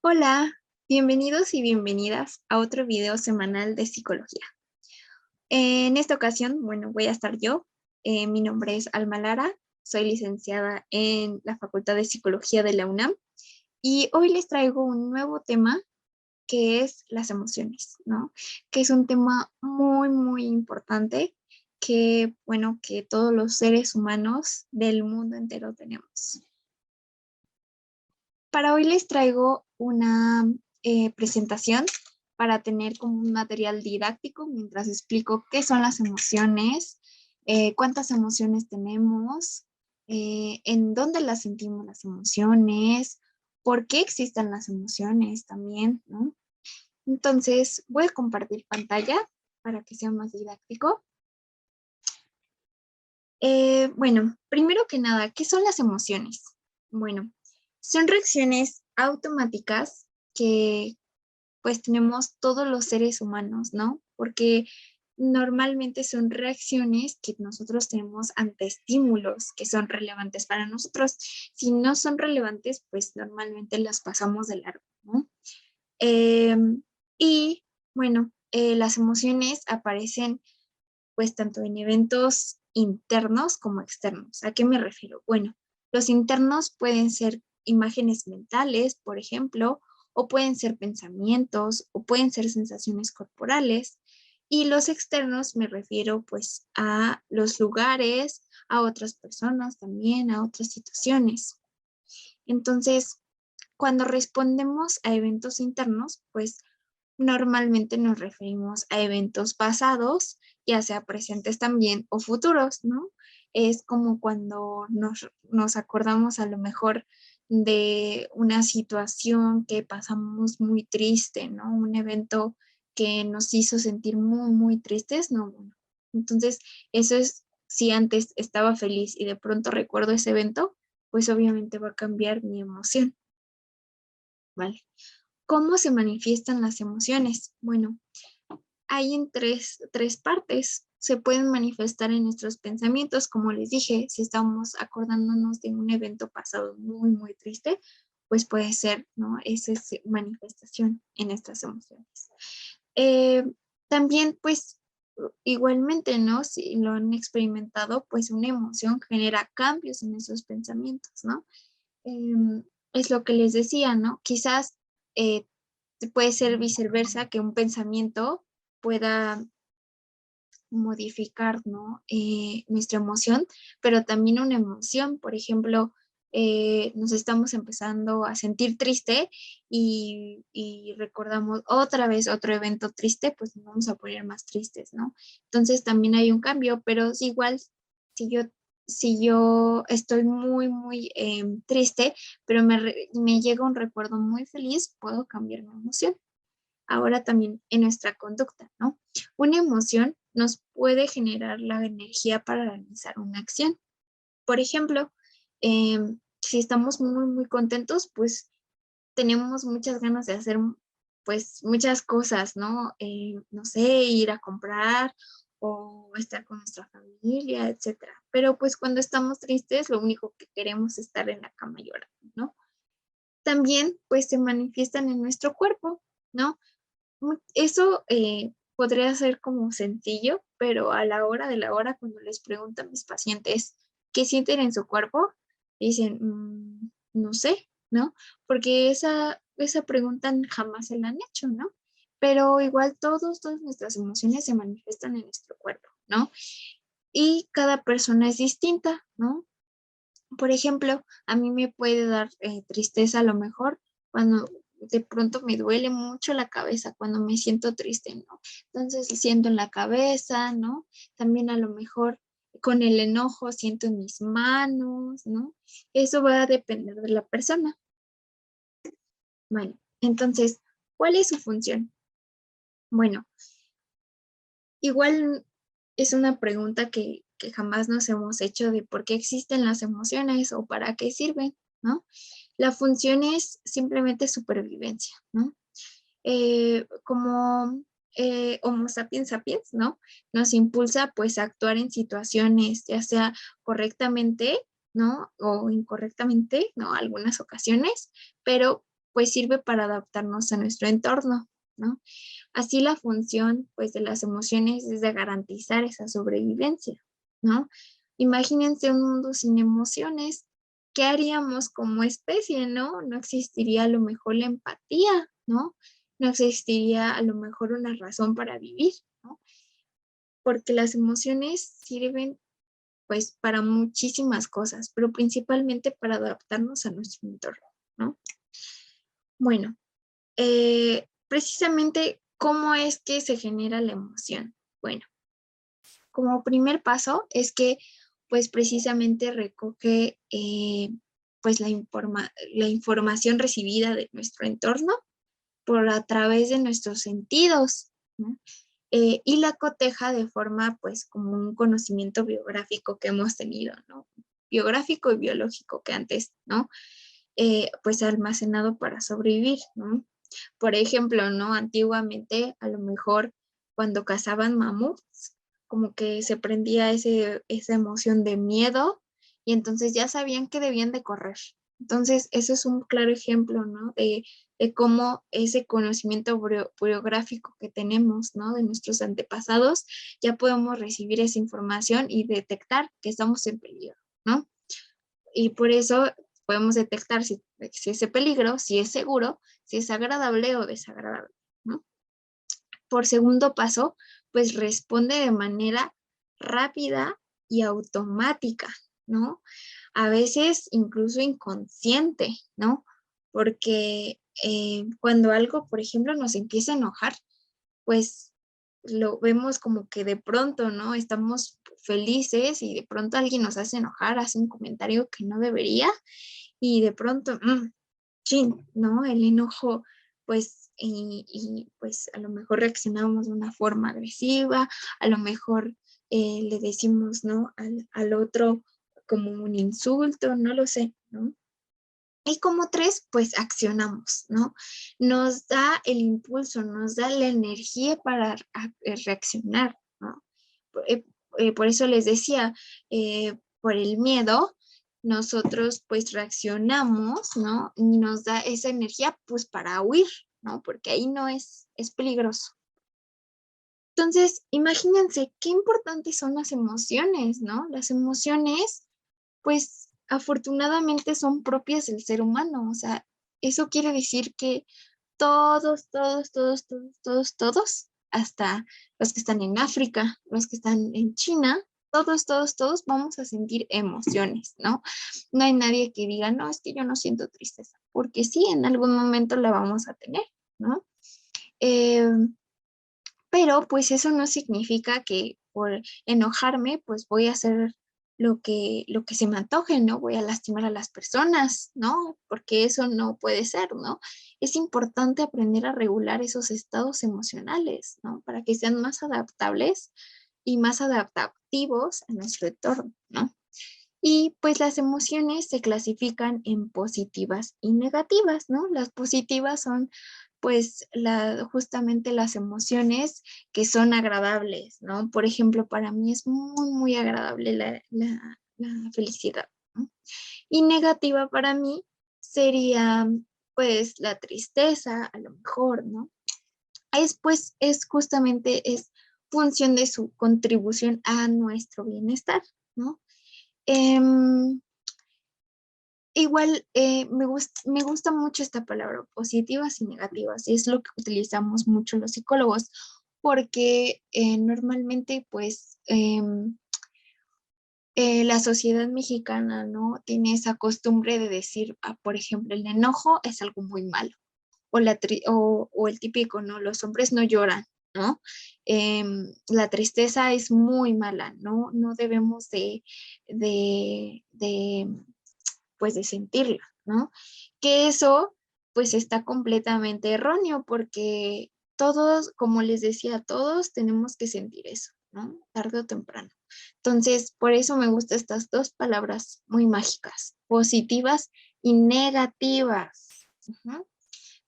Hola, bienvenidos y bienvenidas a otro video semanal de psicología. En esta ocasión, bueno, voy a estar yo. Mi nombre es Alma Lara, soy licenciada en la Facultad de Psicología de la UNAM y hoy les traigo un nuevo tema que es las emociones, ¿no? Que es un tema muy importante que, bueno, que todos los seres humanos del mundo entero tenemos. Para hoy les traigo una presentación para tener como un material didáctico mientras explico qué son las emociones, cuántas emociones tenemos, en dónde las sentimos las emociones, por qué existen las emociones también, ¿no? Entonces, voy a compartir pantalla para que sea más didáctico. Bueno, primero que nada, ¿qué son las emociones? Bueno, son reacciones automáticas que pues tenemos todos los seres humanos, ¿no? Porque normalmente son reacciones que nosotros tenemos ante estímulos que son relevantes para nosotros. Si no son relevantes, pues normalmente las pasamos de largo, ¿no? Y bueno, las emociones aparecen pues tanto en eventos internos como externos. ¿A qué me refiero? Bueno, los internos pueden ser imágenes mentales, por ejemplo, o pueden ser pensamientos, o pueden ser sensaciones corporales. Y los externos me refiero pues a los lugares, a otras personas también, a otras situaciones. Entonces, cuando respondemos a eventos internos, pues normalmente nos referimos a eventos pasados, ya sea presentes también o futuros, ¿no? Es como cuando nos acordamos a lo mejor de una situación que pasamos muy triste, ¿no? Un evento que nos hizo sentir muy tristes, ¿no? Bueno, entonces, eso es, si antes estaba feliz y de pronto recuerdo ese evento, pues obviamente va a cambiar mi emoción, ¿vale? ¿Cómo se manifiestan las emociones? Bueno, hay en tres partes. Se pueden manifestar en nuestros pensamientos, como les dije, si estamos acordándonos de un evento pasado muy triste, pues puede ser, ¿no? Esa es manifestación en nuestras emociones. Eh, También, pues, igualmente, ¿no? Si lo han experimentado, pues una emoción genera cambios en esos pensamientos, ¿no? Es lo que les decía, ¿no? Quizás eh, puede ser viceversa, que un pensamiento pueda modificar, ¿no? Nuestra emoción, pero también una emoción, por ejemplo, nos estamos empezando a sentir triste y recordamos otra vez otro evento triste, pues nos vamos a poner más tristes, ¿no? Entonces también hay un cambio, pero es igual si yo, si yo estoy muy triste, pero me llega un recuerdo muy feliz, puedo cambiar mi emoción. Ahora también en nuestra conducta, ¿no? Una emoción nos puede generar la energía para realizar una acción. Por ejemplo, si estamos muy contentos, pues tenemos muchas ganas de hacer pues muchas cosas, ¿no? No sé, ir a comprar o estar con nuestra familia, etcétera. Pero pues cuando estamos tristes, lo único que queremos es estar en la cama llorando, ¿no? También pues se manifiestan en nuestro cuerpo, ¿no? Eso podría ser como sencillo, pero a la hora de la hora, cuando les pregunto a mis pacientes qué sienten en su cuerpo, dicen, no sé, ¿no? Porque esa pregunta jamás se la han hecho, ¿no? Pero igual todas nuestras emociones se manifiestan en nuestro cuerpo, ¿no? Y cada persona es distinta, ¿no? Por ejemplo, a mí me puede dar tristeza a lo mejor cuando de pronto me duele mucho la cabeza, cuando me siento triste, ¿no? Entonces siento en la cabeza, ¿no? También a lo mejor con el enojo siento en mis manos, ¿no? Eso va a depender de la persona. Bueno, entonces, ¿cuál es su función? Bueno, igual es una pregunta que jamás nos hemos hecho de por qué existen las emociones o para qué sirven, ¿no? La función es simplemente supervivencia, ¿no? Como Homo sapiens sapiens, ¿no? Nos impulsa pues a actuar en situaciones, ya sea correctamente, ¿no? O incorrectamente, ¿no? Algunas ocasiones, pero pues sirve para adaptarnos a nuestro entorno, ¿no? Así la función, pues, de las emociones es de garantizar esa sobrevivencia, ¿no? Imagínense un mundo sin emociones, ¿qué haríamos como especie, no? No existiría a lo mejor la empatía, ¿no? No existiría a lo mejor una razón para vivir, ¿no? Porque las emociones sirven pues para muchísimas cosas, pero principalmente para adaptarnos a nuestro entorno, ¿no? Bueno, precisamente, ¿cómo es que se genera la emoción? Bueno, como primer paso es que pues precisamente recoge pues la información recibida de nuestro entorno por a través de nuestros sentidos, ¿no? Y la coteja de forma, pues, como un conocimiento biográfico que hemos tenido, ¿no? Biográfico y biológico que antes, ¿no? Pues almacenado para sobrevivir, ¿no? Por ejemplo, ¿no? Antiguamente, a lo mejor, cuando cazaban mamuts, como que se prendía esa emoción de miedo y entonces ya sabían que debían de correr. Entonces, eso es un claro ejemplo, ¿no? De cómo ese conocimiento biográfico que tenemos, ¿no? De nuestros antepasados, ya podemos recibir esa información y detectar que estamos en peligro, ¿no? Y por eso podemos detectar si ese peligro, si es seguro, si es agradable o desagradable, ¿no? Por segundo paso, pues responde de manera rápida y automática, ¿no? A veces incluso inconsciente, ¿no? Porque cuando algo, por ejemplo, nos empieza a enojar, pues lo vemos como que de pronto, ¿no? Estamos felices y de pronto alguien nos hace enojar, hace un comentario que no debería y de pronto, chin, ¿no? El enojo, pues, pues a lo mejor reaccionamos de una forma agresiva, a lo mejor le decimos, ¿no? Al otro como un insulto, no lo sé, ¿no? Y como tres, pues accionamos, ¿no? Nos da el impulso, nos da la energía para reaccionar, ¿no? Por eso les decía, por el miedo, nosotros pues reaccionamos, ¿no? Y nos da esa energía pues para huir, ¿no? Porque ahí no es peligroso. Entonces, imagínense qué importantes son las emociones, ¿no? Las emociones pues afortunadamente son propias del ser humano. O sea, eso quiere decir que todos, hasta los que están en África, los que están en China, todos vamos a sentir emociones, ¿no? No hay nadie que diga, no, es que yo no siento tristeza, porque sí, en algún momento la vamos a tener, ¿no? Eh, pero pues eso no significa que por enojarme pues voy a hacer lo que se me antoje, ¿no? Voy a lastimar a las personas, ¿no? Porque eso no puede ser, ¿no? Es importante aprender a regular esos estados emocionales, ¿no? Para que sean más adaptables y más adaptativos a nuestro entorno, ¿no? Y pues las emociones se clasifican en positivas y negativas, ¿no? Las positivas son pues justamente las emociones que son agradables, ¿no? Por ejemplo, para mí es muy agradable la felicidad, ¿no? Y negativa para mí sería pues la tristeza, a lo mejor, ¿no? Es justamente, es función de su contribución a nuestro bienestar, ¿no? Em, Igual me gusta mucho esta palabra, positivas y negativas, y es lo que utilizamos mucho los psicólogos, porque normalmente pues la sociedad mexicana, ¿no? Tiene esa costumbre de decir, por ejemplo, el enojo es algo muy malo, o el típico, ¿no? Los hombres no lloran, ¿no? La tristeza es muy mala, ¿no? No debemos de pues de sentirla, ¿no? Que eso pues está completamente erróneo porque todos, como les decía, todos tenemos que sentir eso, ¿no? Tarde o temprano. Entonces, por eso me gustan estas dos palabras muy mágicas, positivas y negativas. Ujú.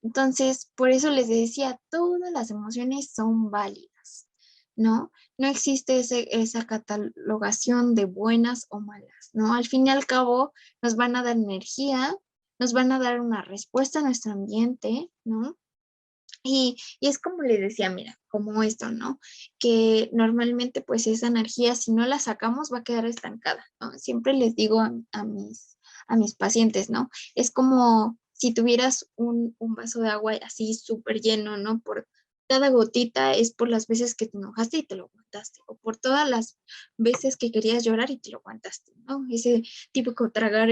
Entonces, por eso les decía, todas las emociones son válidas, ¿no? No existe esa catalogación de buenas o malas, ¿no? Al fin y al cabo, nos van a dar energía, nos van a dar una respuesta a nuestro ambiente, ¿no? Y es como le decía, mira, como esto, ¿no? Que normalmente pues esa energía, si no la sacamos, va a quedar estancada, ¿no? Siempre les digo a mis pacientes, ¿no? Es como si tuvieras un vaso de agua así súper lleno, ¿no? Por cada gotita es por las veces que te enojaste y te lo aguantaste, o por todas las veces que querías llorar y te lo aguantaste, ¿no? Ese típico tragar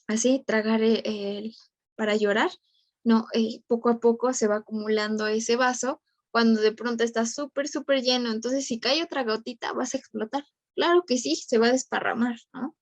así, tragar para llorar, no, poco a poco se va acumulando ese vaso cuando de pronto está súper, súper lleno. Entonces, si cae otra gotita, vas a explotar. Claro que sí, se va a desparramar, ¿no?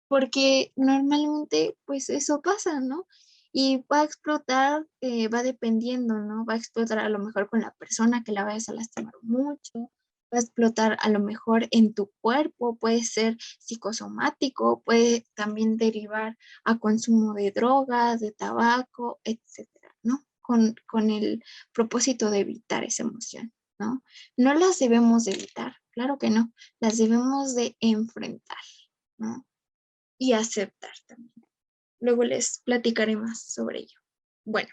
Porque normalmente, pues eso pasa, ¿no? Y va a explotar, va dependiendo, ¿no? Va a explotar a lo mejor con la persona que la vayas a lastimar mucho, va a explotar a lo mejor en tu cuerpo, puede ser psicosomático, puede también derivar a consumo de drogas, de tabaco, etcétera, ¿no? Con el propósito de evitar esa emoción, ¿no? No las debemos de evitar, claro que no, las debemos de enfrentar, ¿no? Y aceptar también. Luego les platicaré más sobre ello. Bueno,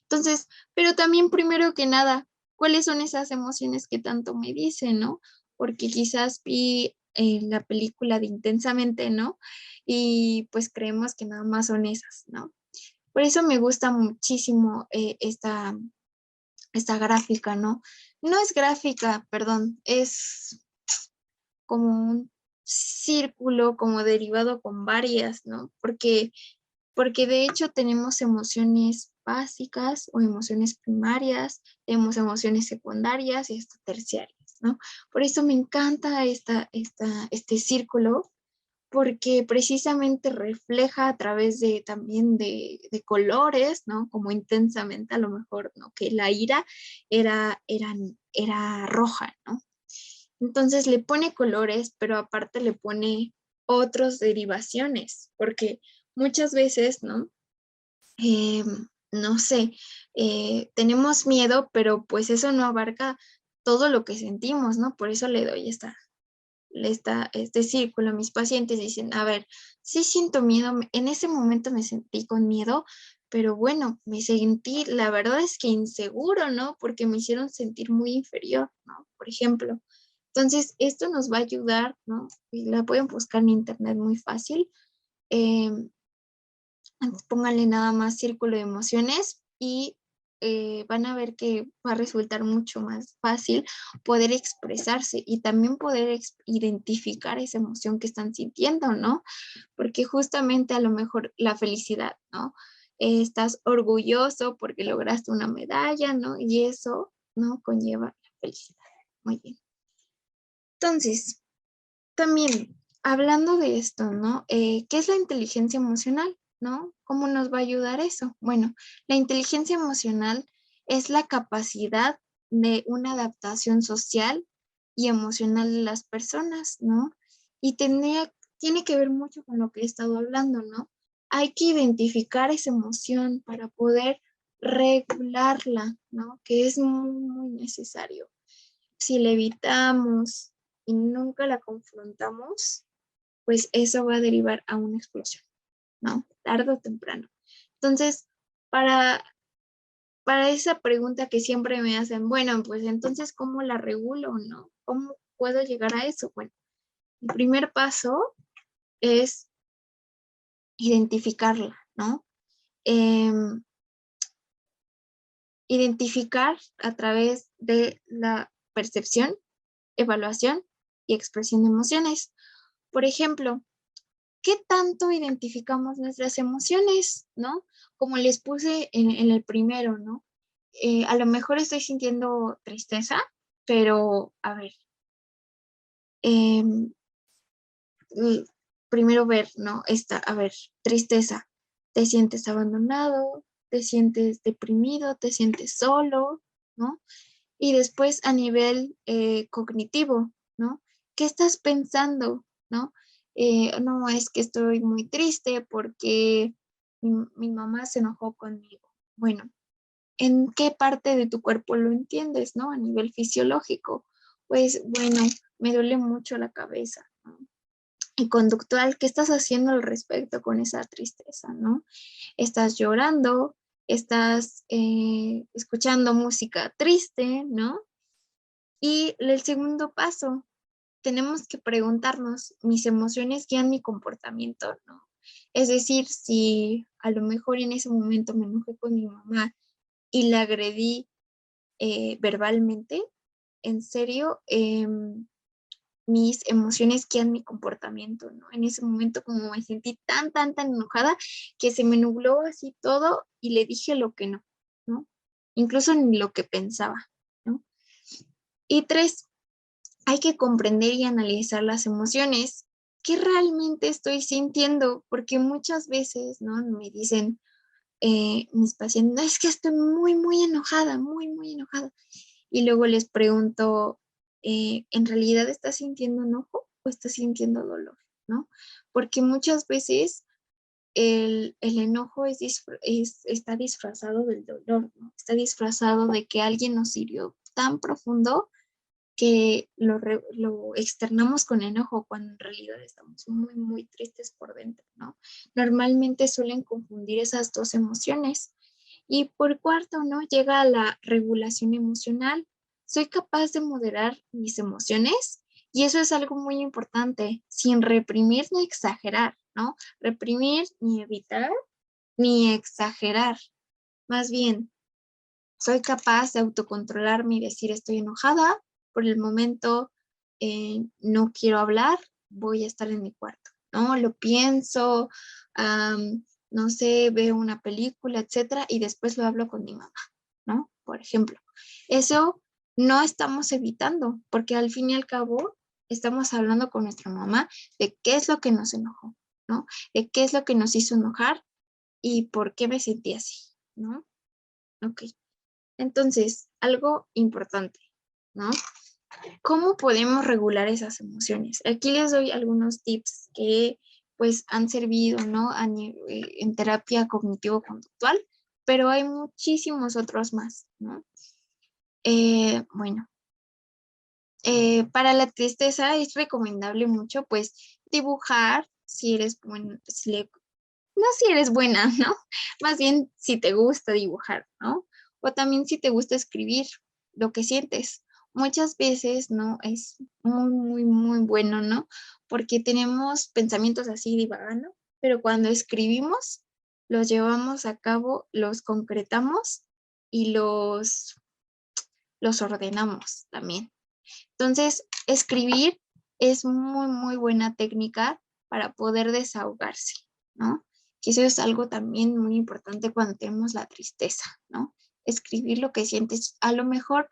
entonces, pero también primero que nada, ¿cuáles son esas emociones que tanto me dicen, no? Porque quizás vi la película de Intensamente, ¿no? Y pues creemos que nada más son esas, ¿no? Por eso me gusta muchísimo esta gráfica, ¿no? No es gráfica, perdón, es como un círculo, como derivado con varias, ¿no? Porque de hecho tenemos emociones básicas o emociones primarias, tenemos emociones secundarias y hasta terciarias, ¿no? Por eso me encanta este círculo, porque precisamente refleja a través de también de colores, ¿no? Como intensamente a lo mejor, ¿no? Que la ira era roja, ¿no? Entonces le pone colores, pero aparte le pone otras derivaciones, porque muchas veces, ¿no? Eh, no sé, tenemos miedo, pero pues eso no abarca todo lo que sentimos, ¿no? Por eso le doy este círculo a mis pacientes. Dicen, a ver, sí siento miedo, en ese momento me sentí con miedo, pero bueno, me sentí, la verdad es que inseguro, ¿no? Porque me hicieron sentir muy inferior, ¿no? Por ejemplo. Entonces, esto nos va a ayudar, ¿no? Y la pueden buscar en internet muy fácil. Eh, Pónganle nada más círculo de emociones y van a ver que va a resultar mucho más fácil poder expresarse y también poder identificar esa emoción que están sintiendo, ¿no? Porque justamente a lo mejor la felicidad, ¿no? Estás orgulloso porque lograste una medalla, ¿no? Y eso, ¿no? Conlleva la felicidad. Muy bien. Entonces, también, hablando de esto, ¿no? ¿Qué es la inteligencia emocional? ¿No? ¿Cómo nos va a ayudar eso? Bueno, la inteligencia emocional es la capacidad de una adaptación social y emocional de las personas, ¿no? Y tiene que ver mucho con lo que he estado hablando, ¿no? Hay que identificar esa emoción para poder regularla, ¿no? Que es muy, muy necesario. Si la evitamos y nunca la confrontamos, pues eso va a derivar a una explosión, ¿no? Tarde o temprano. Entonces, para, para esa pregunta que siempre me hacen, bueno, pues entonces, ¿cómo la regulo, no? ¿Cómo puedo llegar a eso? Bueno, el primer paso es identificarla, ¿no? Em, Identificar a través de la percepción, evaluación y expresión de emociones. Por ejemplo, ¿qué tanto identificamos nuestras emociones, no? Como les puse en el primero, ¿no? A lo mejor estoy sintiendo tristeza, pero a ver, em, primero ver, ¿no? A ver, tristeza, te sientes abandonado, te sientes deprimido, te sientes solo, ¿no? Y después a nivel cognitivo, ¿no? ¿Qué estás pensando, no? No, es que estoy muy triste porque mi mamá se enojó conmigo. Bueno, ¿en qué parte de tu cuerpo lo entiendes, no? A nivel fisiológico. Pues bueno, me duele mucho la cabeza, ¿no? Y conductual, ¿qué estás haciendo al respecto con esa tristeza, no? ¿Estás llorando? ¿Estás escuchando música triste, no? Y el segundo paso, tenemos que preguntarnos, ¿mis emociones guían mi comportamiento, no? Es decir, si a lo mejor en ese momento me enojé con mi mamá y la agredí verbalmente, en serio, mis emociones guían mi comportamiento, ¿no? En ese momento como me sentí tan enojada que se me nubló así todo y le dije lo que no, ¿no? Incluso ni lo que pensaba, ¿no? Y tres, hay que comprender y analizar las emociones. ¿Qué realmente estoy sintiendo? Porque muchas veces, ¿no? Me dicen mis pacientes, "No, es que estoy muy enojada, muy enojada". Y luego les pregunto, ¿en realidad estás sintiendo enojo o estás sintiendo dolor? ¿No? Porque muchas veces el enojo está disfrazado del dolor, ¿no? Está disfrazado de que alguien nos hirió tan profundo que lo externamos con enojo cuando en realidad estamos muy tristes por dentro, ¿no? Normalmente suelen confundir esas dos emociones. Y por cuarto, ¿no? Llega a la regulación emocional. Soy capaz de moderar mis emociones y eso es algo muy importante, sin reprimir ni exagerar, ¿no? Reprimir ni evitar ni exagerar. Más bien, soy capaz de autocontrolarme y decir estoy enojada, por el momento no quiero hablar, voy a estar en mi cuarto, ¿no? Lo pienso, no sé, veo una película, etcétera, y después lo hablo con mi mamá, ¿no? Por ejemplo, eso no estamos evitando, porque al fin y al cabo estamos hablando con nuestra mamá de qué es lo que nos enojó, ¿no? De qué es lo que nos hizo enojar y por qué me sentí así, ¿no? Ok. Entonces, algo importante, ¿no? ¿Cómo podemos regular esas emociones? Aquí les doy algunos tips que pues han servido, ¿no? En terapia cognitivo-conductual, pero hay muchísimos otros más, ¿no? Bueno, para la tristeza es recomendable mucho pues dibujar si eres bueno, no si eres buena, ¿no? Más bien si te gusta dibujar, ¿no? O también si te gusta escribir lo que sientes. Muchas veces, ¿no? Es muy bueno, ¿no? Porque tenemos pensamientos así divagando, pero cuando escribimos, los llevamos a cabo, los concretamos y los ordenamos también. Entonces, escribir es muy buena técnica para poder desahogarse, ¿no? Y eso es algo también muy importante cuando tenemos la tristeza, ¿no? Escribir lo que sientes. A lo mejor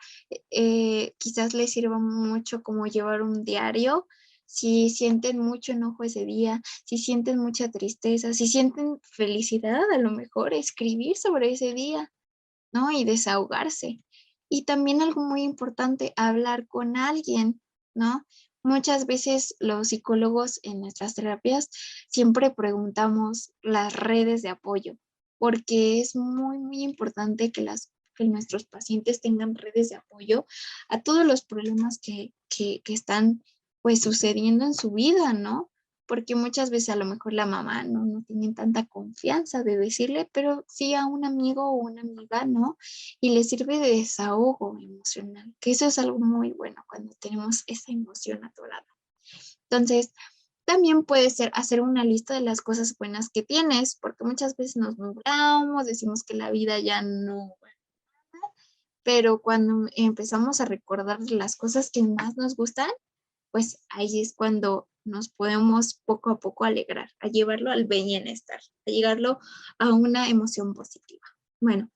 quizás les sirva mucho como llevar un diario. Si sienten mucho enojo ese día, si sienten mucha tristeza, si sienten felicidad, a lo mejor escribir sobre ese día, ¿no? Y desahogarse. Y también algo muy importante, hablar con alguien, ¿no? Muchas veces los psicólogos en nuestras terapias siempre preguntamos las redes de apoyo, porque es muy importante que nuestros pacientes tengan redes de apoyo a todos los problemas que están pues sucediendo en su vida, ¿no? Porque muchas veces a lo mejor la mamá no tiene tanta confianza de decirle, pero sí a un amigo o una amiga, ¿no? Y le sirve de desahogo emocional, que eso es algo muy bueno cuando tenemos esa emoción atorada. Entonces, también puede ser hacer una lista de las cosas buenas que tienes, porque muchas veces nos nublamos, decimos que la vida ya no, pero cuando empezamos a recordar las cosas que más nos gustan, pues ahí es cuando nos podemos poco a poco alegrar, a llevarlo al bienestar, a llegarlo a una emoción positiva. Bueno,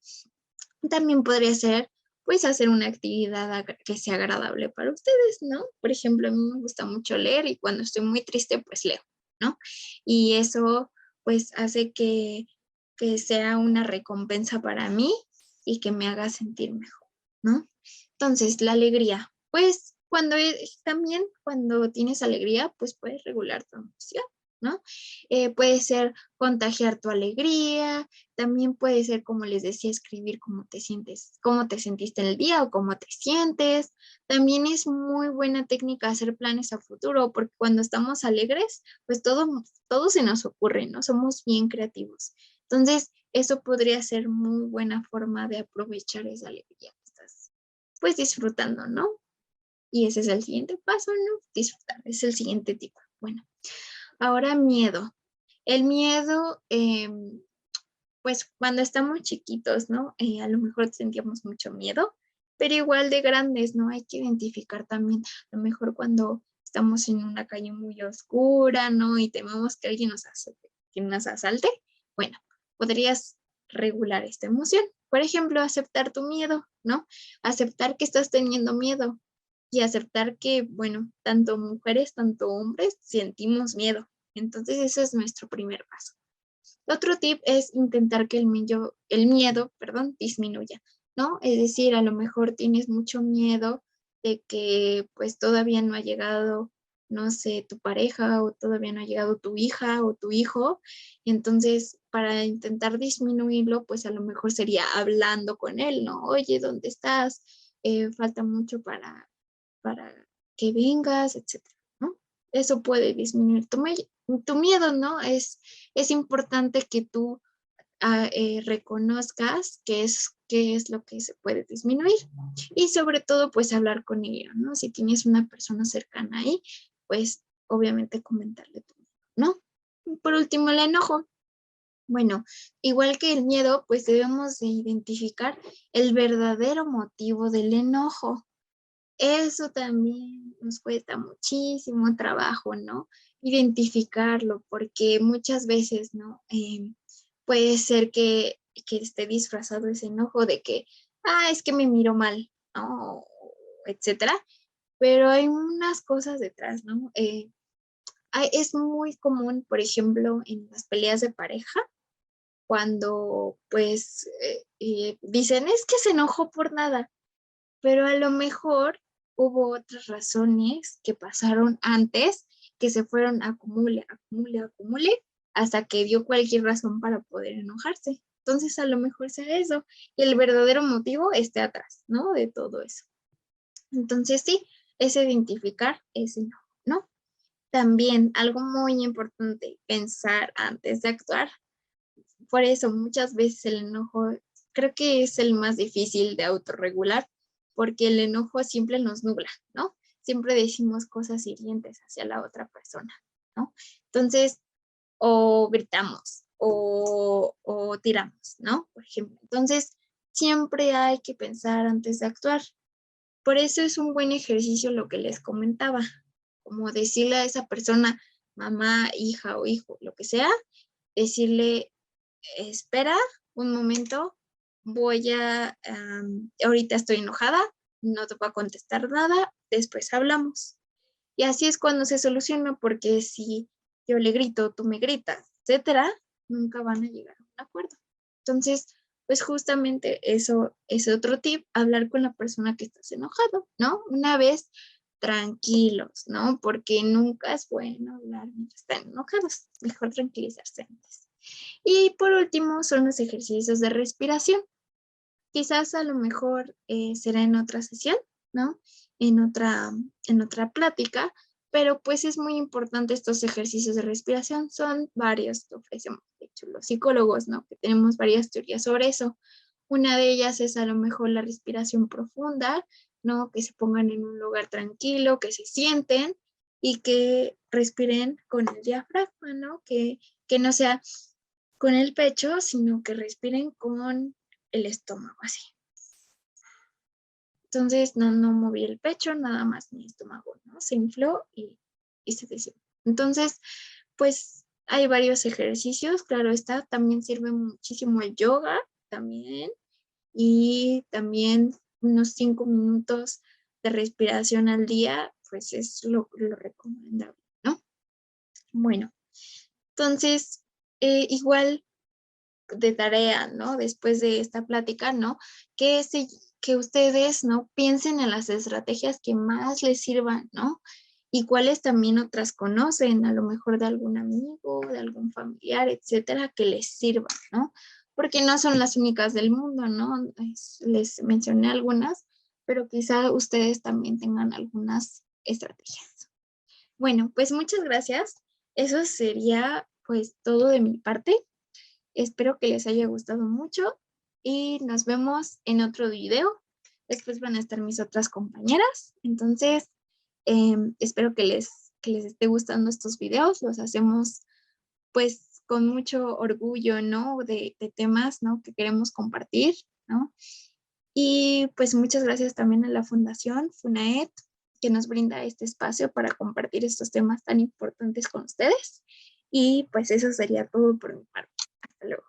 también podría ser, pues, hacer una actividad que sea agradable para ustedes, ¿no? Por ejemplo, a mí me gusta mucho leer y cuando estoy muy triste, pues leo, ¿no? Y eso, pues, hace que sea una recompensa para mí y que me haga sentir mejor, ¿no? Entonces, la alegría, pues, también cuando tienes alegría, pues puedes regular tu emoción, ¿no? Puede ser contagiar tu alegría, también puede ser, como les decía, escribir cómo te sientes, cómo te sentiste en el día o cómo te sientes. También es muy buena técnica hacer planes a futuro, porque cuando estamos alegres, pues todo se nos ocurre, ¿no? Somos bien creativos. Entonces, eso podría ser muy buena forma de aprovechar esa alegría que estás, pues, disfrutando, ¿no? Y ese es el siguiente paso, ¿no? Disfrutar, es el siguiente tipo. Bueno, ahora miedo. El miedo, pues cuando estamos chiquitos, ¿no? A lo mejor sentíamos mucho miedo, pero igual de grandes, ¿no? Hay que identificar también, a lo mejor cuando estamos en una calle muy oscura, ¿no? Y tememos que alguien nos asalte, bueno, podrías regular esta emoción. Por ejemplo, aceptar tu miedo, ¿no? Aceptar que estás teniendo miedo y aceptar que, bueno, tanto mujeres, tanto hombres sentimos miedo. Entonces, ese es nuestro primer paso. Otro tip es intentar que el miedo, perdón, disminuya, ¿no? Es decir, a lo mejor tienes mucho miedo de que pues todavía no ha llegado, no sé, tu pareja o todavía no ha llegado tu hija o tu hijo. Y entonces, para intentar disminuirlo, pues a lo mejor sería hablando con él, ¿no? Oye, ¿dónde estás? Falta mucho para que vengas, etcétera, ¿no? Eso puede disminuir tu miedo, ¿no? Es importante que tú reconozcas qué es lo que se puede disminuir y sobre todo pues hablar con ella, ¿no? Si tienes una persona cercana ahí, pues obviamente comentarle todo, ¿no? Por último, el enojo. Bueno, igual que el miedo, pues debemos de identificar el verdadero motivo del enojo. Eso también nos cuesta muchísimo trabajo, ¿no? Identificarlo, porque muchas veces, ¿no? Puede ser que esté disfrazado ese enojo de que, es que me miro mal, ¿no? Etcétera. Pero hay unas cosas detrás, ¿no? Es muy común, por ejemplo, en las peleas de pareja, cuando pues dicen, es que se enojó por nada, pero a lo mejor hubo otras razones que pasaron antes que se fueron acumule, acumule, acumule, hasta que dio cualquier razón para poder enojarse. Entonces a lo mejor será eso, y el verdadero motivo esté atrás, ¿no? De todo eso. Entonces sí, es identificar ese enojo, ¿no? También algo muy importante, pensar antes de actuar. Por eso muchas veces el enojo creo que es el más difícil de autorregular, porque el enojo siempre nos nubla, ¿no? Siempre decimos cosas hirientes hacia la otra persona, ¿no? Entonces, o gritamos o tiramos, ¿no? Por ejemplo. Entonces, siempre hay que pensar antes de actuar. Por eso es un buen ejercicio lo que les comentaba, como decirle a esa persona, mamá, hija o hijo, lo que sea, decirle, espera un momento, ahorita estoy enojada, no te voy a contestar nada, después hablamos. Y así es cuando se soluciona, porque si yo le grito, tú me gritas, etcétera, nunca van a llegar a un acuerdo. Entonces, pues justamente eso es otro tip, hablar con la persona que estás enojado, ¿no? Una vez tranquilos, ¿no? Porque nunca es bueno hablar mientras están enojados, mejor tranquilizarse antes. Y por último, son los ejercicios de respiración. Quizás a lo mejor será en otra sesión, ¿no? En otra plática, pero pues es muy importante estos ejercicios de respiración. Son varios que ofrecemos, de hecho, los psicólogos, ¿no? Que tenemos varias teorías sobre eso. Una de ellas es a lo mejor la respiración profunda, ¿no? Que se pongan en un lugar tranquilo, que se sienten y que respiren con el diafragma, ¿no? Que no sea con el pecho, sino que respiren con el estómago, así. Entonces, no moví el pecho, nada más mi estómago, ¿no? Se infló y se desinfló. Entonces, pues hay varios ejercicios, claro está, también sirve muchísimo el yoga, también, y también unos 5 minutos de respiración al día, pues es lo recomendable, ¿no? Bueno, entonces, igual de tarea, ¿no? Después de esta plática, ¿no? Que ustedes, ¿no? Piensen en las estrategias que más les sirvan, ¿no? y cuáles también otras conocen, a lo mejor de algún amigo, de algún familiar, etcétera, que les sirva, ¿no? Porque no son las únicas del mundo, ¿no? Les mencioné algunas, pero quizá ustedes también tengan algunas estrategias. Bueno, pues muchas gracias. Eso sería pues todo de mi parte. Espero que les haya gustado mucho y nos vemos en otro video. Después van a estar mis otras compañeras. Entonces, espero que les esté gustando estos videos. Los hacemos pues con mucho orgullo, ¿no? De temas, ¿no? Que queremos compartir, ¿no? Y pues muchas gracias también a la Fundación FUNAED que nos brinda este espacio para compartir estos temas tan importantes con ustedes. Y pues eso sería todo por mi parte. Hasta luego.